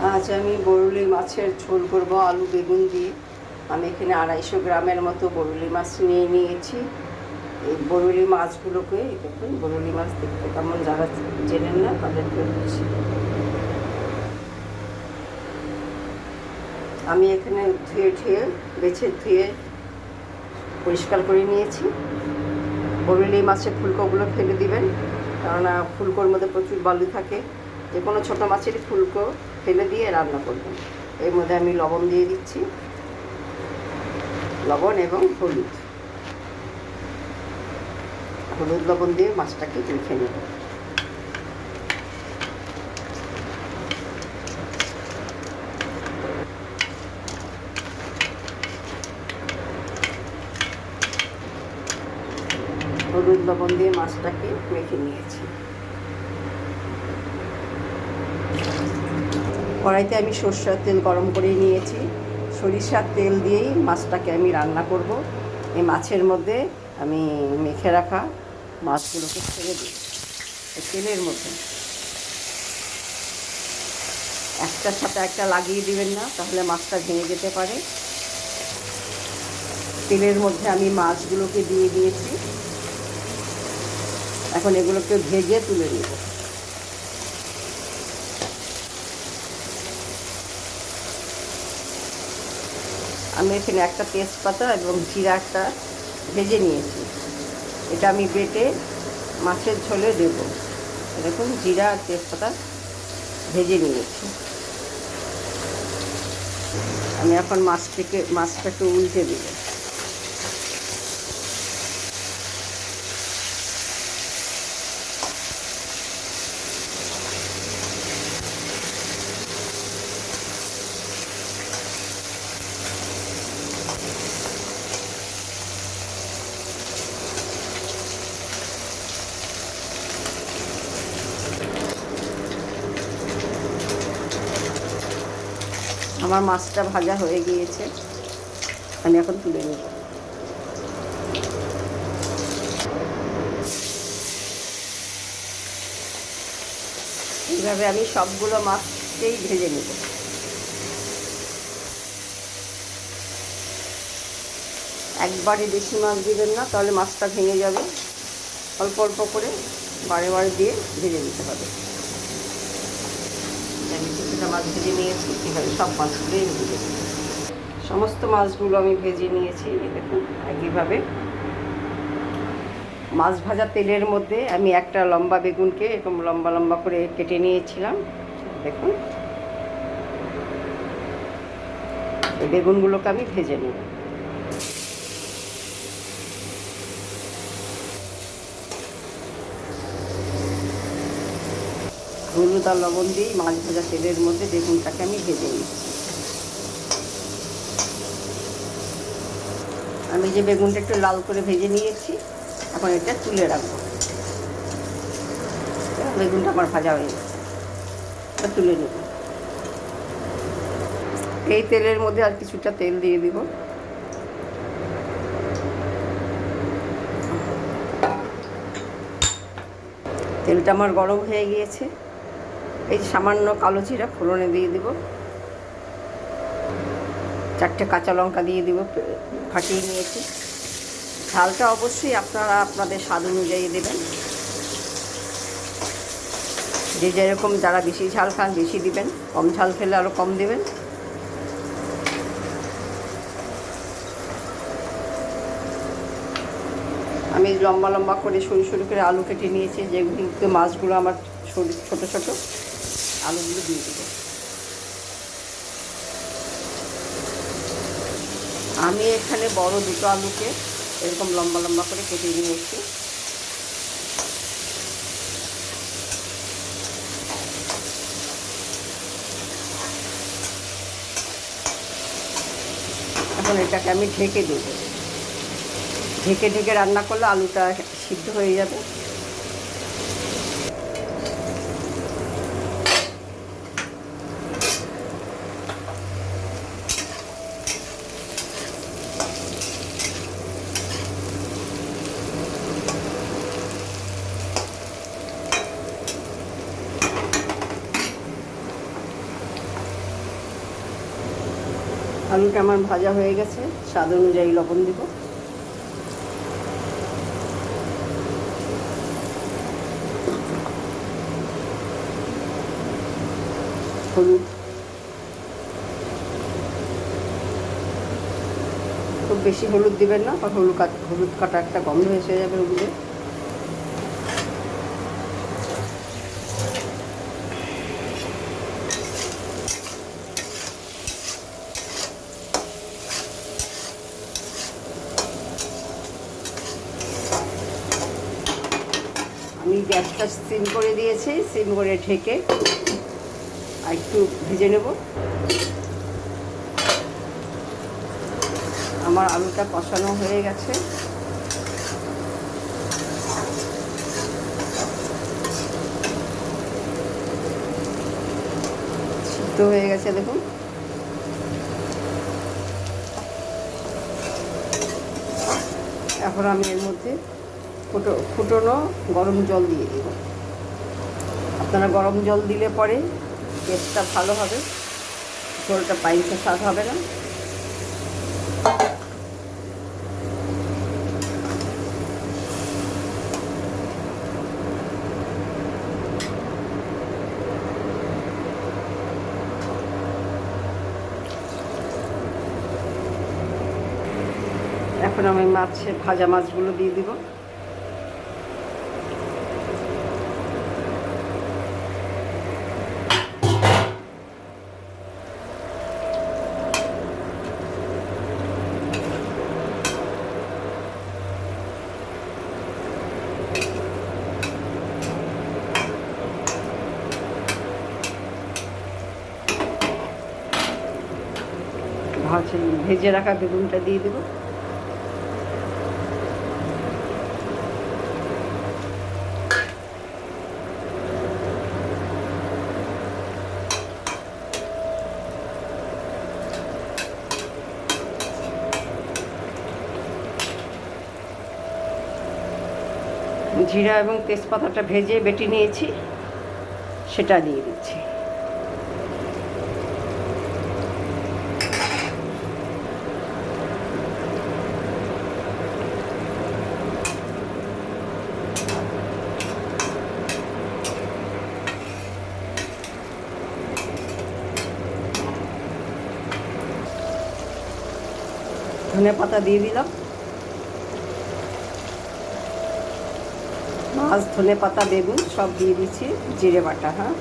আজ আমি বরুলি মাছের ঝোল করব আলু বেগুন দিয়ে। আমি এখানে 250 গ্রামের মতো বরুলি মাছ নিয়ে নিয়েছি। এই বরুলি মাছগুলোকে দেখুন, বরুলি মাছ দেখতে কেমন, যারা জেনেন না তাদেরকে বলছি। আমি এখানে ধুয়ে ধুয়ে পরিষ্কার করে নিয়েছি। বরুলি মাছের ফুলকোগুলো ফেলে দিবেন, কেননা ফুলকোর মধ্যে প্রচুর বালু থাকে। যে কোনো ছোটো মাছেরই ফুলকো ফেলে দিয়ে রান্না করবেন। এর মধ্যে আমি লবণ দিয়ে দিচ্ছি, লবণ এবং হলুদ লবণ দিয়ে মাছটাকে মেখে নেব। হলুদ লবণ দিয়ে মাছটাকে মেখে নিয়েছি। কড়াইতে আমি সরষের তেল গরম করে নিয়েছি। সরিষার তেল দিয়েই মাছটাকে আমি রান্না করব। এই মাছের মধ্যে আমি মেখে রাখা মাছগুলোকে ছেড়ে দিই তেলের মধ্যে। একটার সাথে একটা লাগিয়ে দিবেন না, তাহলে মাছটা ভেঙে যেতে পারে। তেলের মধ্যে আমি মাছগুলোকে দিয়ে দিয়েছি। এখন এগুলোকে ভেজে তুলে নেব। আমি এখানে একটা তেজপাতা এবং জিরা একটা ভেজে নিয়েছি। এটা আমি বেটে মাছের ঝোলে দেব। দেখুন, জিরা আর তেজপাতা ভেজে নিয়েছি। আমি এখন মাছটাকে উল্টে দেব। আমার মাছটা ভাজা হয়ে গিয়েছে, আমি এখন তুলে নেব। এইভাবে আমি সবগুলো মাছকেই ভেজে নেব। একবারে বেশি মাছ দিবেন না, তাহলে মাছটা ভেঙে যাবে। অল্প অল্প করে বারে বারে দিয়ে ভেজে নিতে হবে। আমি কিছুটা মাছ ভেজে নিয়েছি, এভাবে সব মাছগুলোই ভেজে নিয়েছি। সমস্ত মাছগুলো আমি ভেজে নিয়েছি। দেখুন, একইভাবে মাছ ভাজা তেলের মধ্যে আমি একটা লম্বা বেগুনকে এরকম লম্বা লম্বা করে কেটে নিয়েছিলাম। দেখুন, এই বেগুনগুলোকে আমি ভেজে নেব। হলুদ আর লবণ দিয়ে মাছ ভাজা তেলের মধ্যে বেগুনটাকে আমি ভেজে নিচ্ছি। আমি যে বেগুনটা একটু লাল করে ভেজে নিয়েছি, এখন এটা তুলে রাখবো। বেগুনটা আমার ভাজা হয়ে গেছে, এটা তুলে নেব। এই তেলের মধ্যে আর কিছুটা তেল দিয়ে দিব। তেলটা আমার গরম হয়ে গিয়েছে। এই সামান্য কালো জিরা ফোড়নে দিয়ে দিব। 4টে কাঁচা লঙ্কা দিয়ে দিব, ফাটিয়ে নিয়েছি। ঝালটা অবশ্যই আপনারা আপনাদের স্বাদ অনুযায়ী দেবেন। যে যেরকম, যারা বেশি ঝাল খান বেশি দিবেন, কম ঝাল খেলে আরও কম দেবেন। আমি লম্বা লম্বা করে সরু সরু করে আলু কেটে নিয়েছি। যেগুলো মাছগুলো আমার ছোটো ছোটো, আলুগুলো দিয়ে দেব। আমি এখানে বড় 2টো আলুকে এরকম লম্বা লম্বা করে কেটে নিয়েছি। এখন এটাকে আমি ঢেকে দেব। ঢেকে ঢেকে রান্না করলে আলুটা সিদ্ধ হয়ে যাবে। আলুটা আমার ভাজা হয়ে গেছে, স্বাদ অনুযায়ী লবণ দিব। হলুদ, খুব বেশি হলুদ দিবেন না, কারণ হলুদ কাটা একটা গন্ধ এসে যাবে হলুদে। আমি গ্যাসটা সিম করে দিয়েছি, সিম করে ঢেকে আর একটু ভেজে নেব। আমার আলুটা কষানো হয়ে গেছে। সিদ্ধ হয়ে গেছে দেখুন। এখন আমি এর মধ্যে ফুটনো গরম জল দিয়ে দেব। আপনারা গরম জল দিলে পরে টেস্টটা ভালো হবে, ঝোলটা পাইনসে স্বাদ হবে না। এখন আমি ভাজা মাছগুলো দিয়ে দিব। ভেজে রাখা বেগুনটা দিয়ে দেব। জিরা এবং তেজপাতাটা ভেজে বেটে নিয়েছি, সেটা দিয়ে দিচ্ছি। ধনেপাতা দিয়ে দিলাম। মাছ, ধনেপাতা, বেগুন সব দিয়ে দিচ্ছি, জিরে বাটা। হ্যাঁ,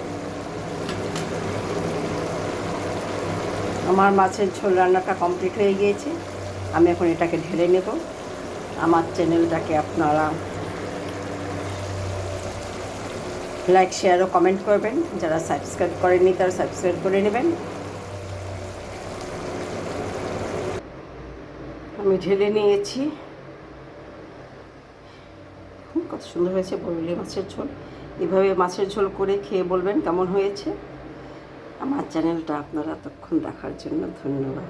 আমার মাছের ঝোল রান্নাটা কমপ্লিট হয়ে গিয়েছে। আমি এখন এটাকে ঢেলে নেব। আমার চ্যানেলটাকে আপনারা লাইক, শেয়ার ও কমেন্ট করবেন। যারা সাবস্ক্রাইব করেননি তারা সাবস্ক্রাইব করে নেবেন। আমি ঢেলে নিয়েছি। কত সুন্দর হয়েছে বরুলি মাছের ঝোল। এভাবে মাছের ঝোল করে খেয়ে বলবেন কেমন হয়েছে। আমার চ্যানেলটা আপনারা এতক্ষণ দেখার জন্য ধন্যবাদ।